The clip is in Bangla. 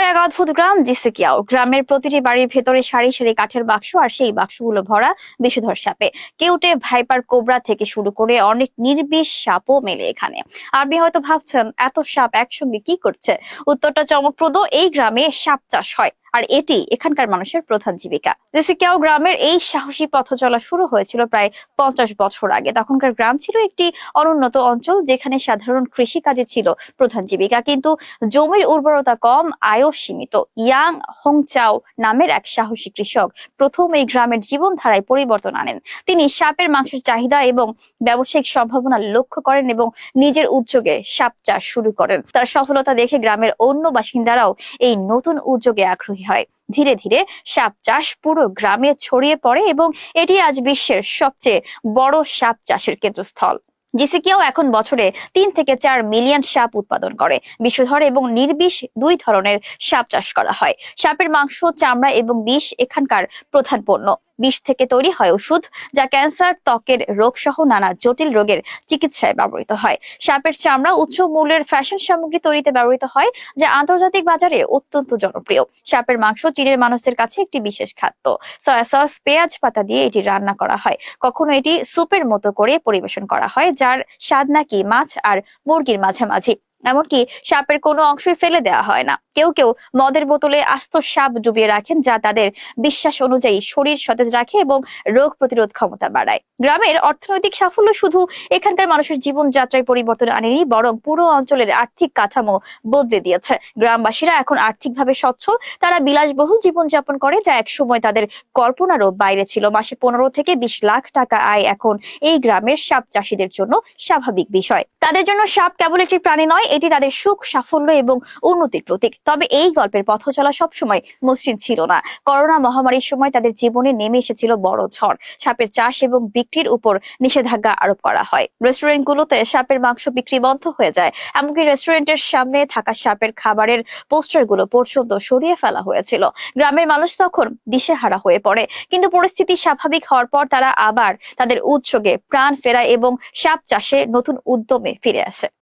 এক অদ্ভুত গ্রাম জিসিকিয়াও। গ্রামের প্রতিটি বাড়ির ভেতরে সারি সারি কাঠের বাক্স, আর সেই বাক্সগুলো ভরা বিষধর সাপে। কেউটে, ভাইপার, কোবরা থেকে শুরু করে অনেক নির্বিষ সাপও মেলে এখানে। আপনি হয়তো ভাবছেন, এত সাপ একসঙ্গে কি করছে? উত্তরটা চমকপ্রদ। এই গ্রামে সাপ চাষ হয়, আর এটি এখানকার মানুষের প্রধান জীবিকা। জেসিকিয়াও গ্রামের এই সাহসী পথ চলা শুরু হয়েছিল প্রায় 50 বছর আগে। তখনকার গ্রাম ছিল একটি অনুন্নত অঞ্চল, যেখানে সাধারণ কৃষিকাজে ছিল প্রধান জীবিকা। কিন্তু জমির উর্বরতা কম, আয়ও সীমিত। ইয়াং হংচাও নামের এক সাহসী কৃষক প্রথম এই গ্রামের জীবনধারায় পরিবর্তন আনেন। তিনি সাপের মাংসের চাহিদা এবং ব্যবসায়িক সম্ভাবনা লক্ষ্য করেন এবং নিজের উদ্যোগে সাপ চাষ শুরু করেন। তার সফলতা দেখে গ্রামের অন্য বাসিন্দারাও এই নতুন উদ্যোগে আগ্রহী হয়। ধীরে ধীরে সাপ চাষ পুরো গ্রামে ছড়িয়ে পড়ে এবং এটি আজ বিশ্বের সবচেয়ে বড় সাপ চাষের কেন্দ্রস্থল। জিসিকিয়াও এখন বছরে 3 থেকে 4 মিলিয়ন সাপ উৎপাদন করে। বিষধর এবং নির্বিষ দুই ধরনের সাপ চাষ করা হয়। সাপের মাংস, চামড়া এবং বিষ এখানকার প্রধান পণ্য। বিষ থেকে তৈরি হয় ওষুধ, যা ক্যান্সার, ত্বকের রোগ সহ নানা জটিল রোগের চিকিৎসায় ব্যবহৃত হয়। সাপের চামড়া উচ্চ মূল্যের ফ্যাশন সামগ্রী তৈরিতে ব্যবহৃত হয়, যা আন্তর্জাতিক বাজারে অত্যন্ত জনপ্রিয়। সাপের মাংস চীনের মানুষদের কাছে একটি বিশেষ খাদ্য। সয়া সস, পেঁয়াজ পাতা দিয়ে এটি রান্না করা হয়। কখনো এটি স্যুপের মতো করে পরিবেশন করা হয়, যার স্বাদ নাকি মাছ আর মুরগির মাঝামাঝি। এমনকি সাপের কোনো অংশই ফেলে দেওয়া হয় না। কেউ কেউ মদের বোতলে আস্ত সাপ ডুবিয়ে রাখেন, যা তাদের বিশ্বাস অনুযায়ী শরীর সতেজ রাখে এবং রোগ প্রতিরোধ ক্ষমতা বাড়ায়। গ্রামের অর্থনৈতিক সাফল্য শুধু এখানকার মানুষের জীবনযাত্রায় পরিবর্তন আনেনি, বরং পুরো অঞ্চলের আর্থিক কাঠামো বদলে দিয়েছে। গ্রামবাসীরা এখন আর্থিকভাবে সচ্ছল। তারা বিলাসবহুল জীবনযাপন করে, যা একসময় তাদের কল্পনারও বাইরে ছিল। মাসে 15 থেকে 20 লাখ টাকা আয় এখন এই গ্রামের সাপ চাষীদের জন্য স্বাভাবিক বিষয়। তাদের জন্য সাপ কেবল একটি প্রাণী নয়, এটি তাদের সুখ, সাফল্য এবং উন্নতির প্রতীক। তবে এই গল্পের পথ চলা সবসময় মসৃণ ছিল না। করোনা মহামারীর সময় তাদের জীবনে নেমে এসেছিল বড় ঝড়। সাপের চাষ এবং বিক্রির উপর নিষেধাজ্ঞা আরোপ করা হয়। রেস্টুরেন্টগুলোতে সাপের মাংস বিক্রি বন্ধ হয়ে যায়। এমনকি রেস্টুরেন্টের সামনে থাকা সাপের খাবারের পোস্টারগুলো পর্যন্ত সরিয়ে ফেলা হয়েছিল। গ্রামের মানুষ তখন দিশেহারা হয়ে পড়ে। কিন্তু পরিস্থিতি স্বাভাবিক হওয়ার পর তারা আবার তাদের উদ্যোগে প্রাণ ফেরায় এবং সাপ চাষে নতুন উদ্যমে ফিরে আসে।